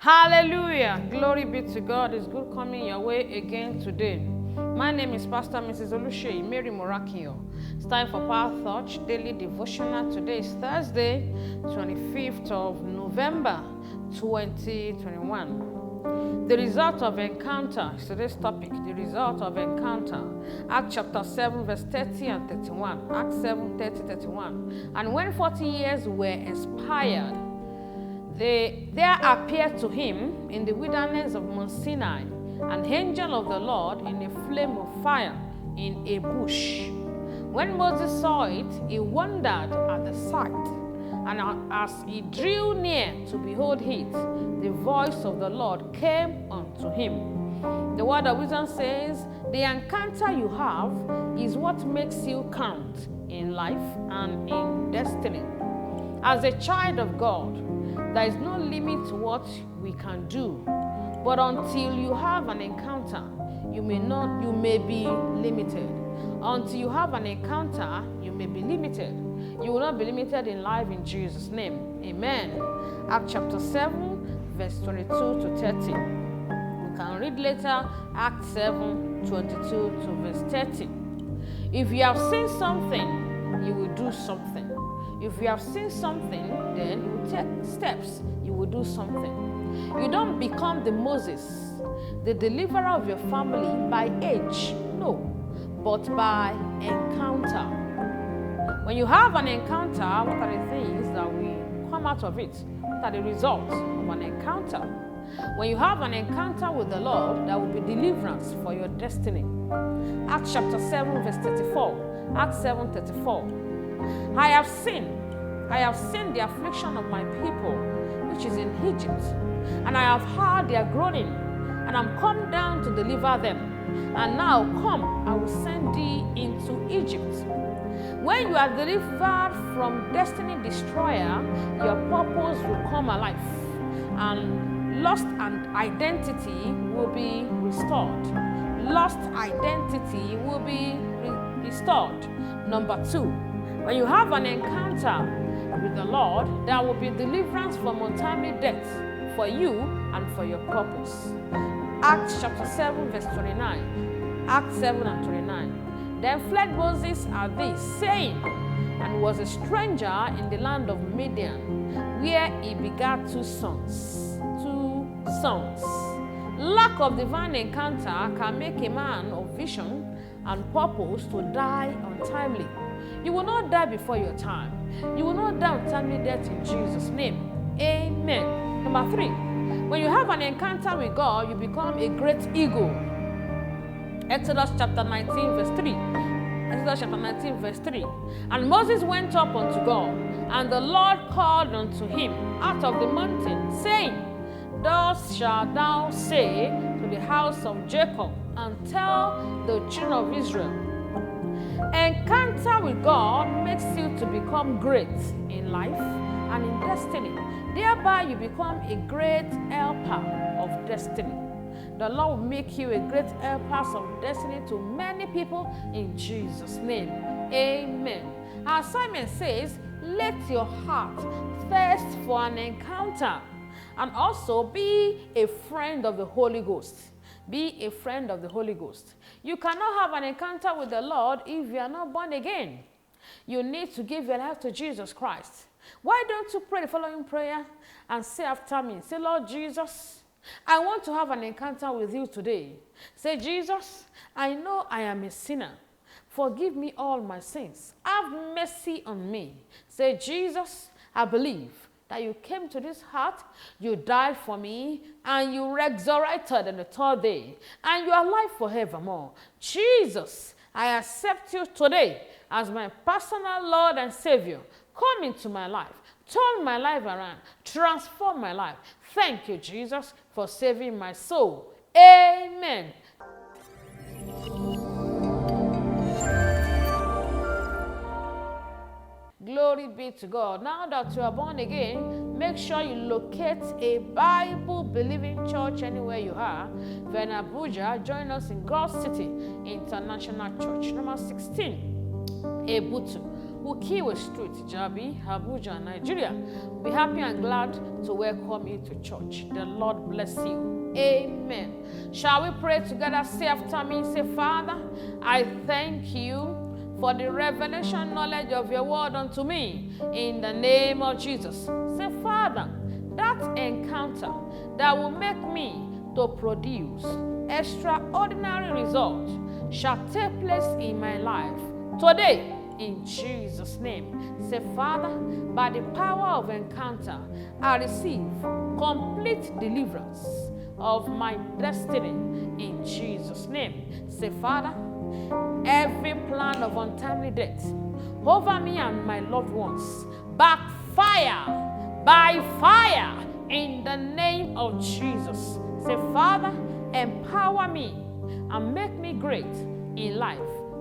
Hallelujah. Glory be to God. It's good coming your way again today. My name is Pastor Mrs. Oluseyi Mary Morakio. It's time for Power Thoughts Daily Devotional. Today is Thursday, 25th of November, 2021. The result of encounter is today's topic. The result of encounter. Acts chapter 7, verse 30 and 31. Acts 7, 30, 31. And when 40 years were expired, there appeared to him in the wilderness of Mount Sinai an angel of the Lord in a flame of fire in a bush. When Moses saw it, he wondered at the sight. And as he drew near to behold it, the voice of the Lord came unto him. The word of wisdom says, the encounter you have is what makes you count in life and in destiny. As a child of God, there is no limit to what we can do. But until you have an encounter, you may be limited. Until you have an encounter, you may be limited. You will not be limited in life in Jesus' name. Amen. Acts chapter 7, verse 22 to 30. You can read later Acts 7, 22 to verse 30. If you have seen something, you will do something. If you have seen something, then you will take steps. You will do something. You don't become the Moses, the deliverer of your family by age, no, but by encounter. When you have an encounter, what are the things that will come out of it? What are the results of an encounter? When you have an encounter with the Lord, there will be deliverance for your destiny. Acts chapter 7, verse 34. Acts 7, 34. I have seen the affliction of my people, which is in Egypt, and I have heard their groaning, and am come down to deliver them. And now come, I will send thee into Egypt. When you are delivered from destiny destroyer, your purpose will come alive, and lost identity will be restored. Lost identity will be restored. Number 2. When you have an encounter with the Lord, there will be deliverance from untimely death for you and for your purpose. Acts chapter 7, verse 29. Acts 7 and 29. Then fled Moses at this, saying, and was a stranger in the land of Midian, where he begat two sons. Lack of divine encounter can make a man of vision and purpose to die untimely. You will not die before your time. You will not die untimely death in Jesus' name. Amen. Number 3, when you have an encounter with God, you become a great eagle. Exodus chapter 19, verse 3. Exodus chapter 19, verse 3. And Moses went up unto God, and the Lord called unto him out of the mountain, saying, thus shalt thou say to the house of Jacob, and tell the children of Israel. Encounter with God makes you to become great in life and in destiny. Thereby you become a great helper of destiny. The Lord will make you a great helper of destiny to many people in Jesus' name. Amen. Our assignment says, let your heart thirst for an encounter, and also be a friend of the Holy Ghost. Be a friend of the Holy Ghost. You cannot have an encounter with the Lord if you are not born again. You need to give your life to Jesus Christ. Why don't you pray the following prayer and say after me? Say, Lord Jesus, I want to have an encounter with you today. Say, Jesus, I know I am a sinner. Forgive me all my sins. Have mercy on me. Say, Jesus, I believe that you came to this heart, you died for me, and you resurrected on the 3rd day, and you are alive forevermore. Jesus, I accept you today as my personal Lord and Savior. Come into my life, turn my life around, transform my life. Thank you, Jesus, for saving my soul. Amen. Glory be to God. Now that you are born again, make sure you locate a Bible-believing church anywhere you are. If you're in Abuja, join us in God City International Church, number 16, Ebutu, Ukiwe Street, Jabi, Abuja, Nigeria. Be happy and glad to welcome you to church. The Lord bless you. Amen. Shall we pray together? Say after me. Say, Father, I thank you for the revelation knowledge of your word unto me. In the name of Jesus. Say, Father, that encounter that will make me to produce extraordinary results shall take place in my life today, in Jesus' name. Say, Father, by the power of encounter, I receive complete deliverance of my destiny in Jesus' name. Say, Father, every plan of untimely death over me and my loved ones backfire by fire in the name of Jesus. Say, Father, empower me and make me great in life,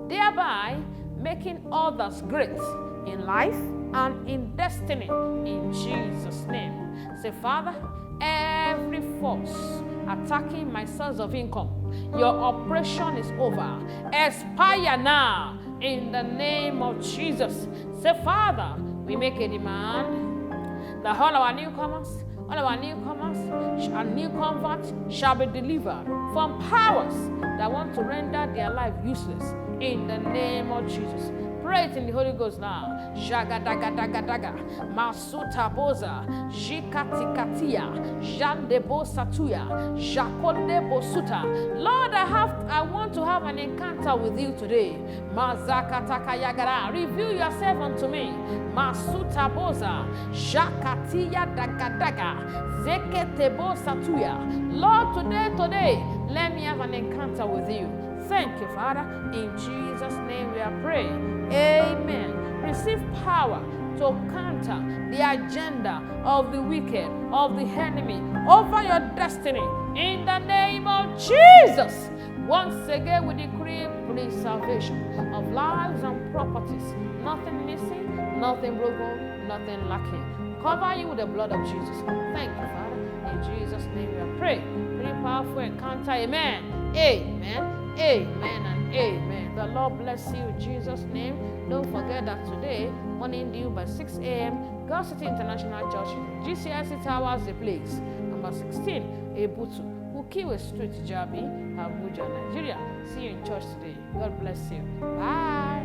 thereby making others great in life and in destiny in Jesus' name. Say, Father, every force attacking my source of income, your operation is over. Expire now in the name of Jesus. Say, Father, we make a demand that all our newcomers and new converts shall be delivered from powers that want to render their life useless in the name of Jesus. Pray it in the Holy Ghost now. Jagadagadaga, Masuta Boza, Jikatikatia, Jandebo Satuya, Jakodebo Suta. Lord, I want to have an encounter with you today. Mazakataka Yagara, reveal yourself unto me. Masuta Boza, Jakatia Dagadaga, Zeketebo Satuya. Lord, today, let me have an encounter with you. Thank you, Father. In Jesus' name we are praying. Amen. Receive power to counter the agenda of the wicked, of the enemy, over your destiny. In the name of Jesus. Once again, we decree preservation of lives and properties. Nothing missing, nothing broken, nothing lacking. Cover you with the blood of Jesus. Thank you, Father. In Jesus' name we are praying. Pretty powerful encounter. Amen. Amen. Amen and amen. The Lord bless you in Jesus' name. Don't forget that today, morning due by 6 a.m., God City International Church, GCIC Towers, the place, number 16, Ebutu, Ukiwe Street, Jabi, Abuja, Nigeria. See you in church today. God bless you. Bye.